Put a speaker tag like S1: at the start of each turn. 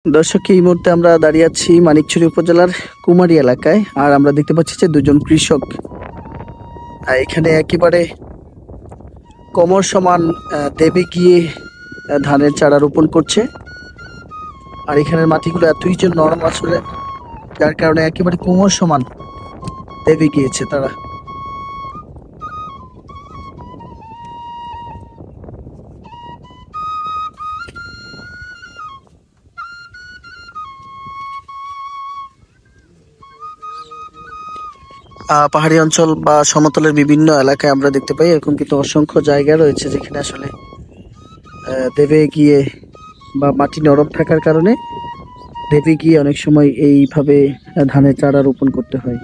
S1: দর্শক, এই মুহূর্তে আমরা দাঁড়িয়ে আছি মানিকছড়ি উপজেলার কুমারী এলাকায়। আর আমরা দেখতে পাচ্ছি যে দুজন কৃষক এখানে একেবারে কোমর সমান দেবে গিয়ে ধানের চারা রোপণ করছে। আর এখানের মাটিগুলো এতই যে নরম আসলে, যার কারণে একেবারে কোমর সমান দেবে গিয়েছে তারা। পাহাড়ি অঞ্চল বা সমতলের বিভিন্ন এলাকায় আমরা দেখতে পাই এরকম কিন্তু অসংখ্য জায়গা রয়েছে যেখানে আসলে দেবে গিয়ে বা মাটি নরম থাকার কারণে দেবে গিয়ে অনেক সময় এইভাবে ধানের চারা রোপণ করতে হয়।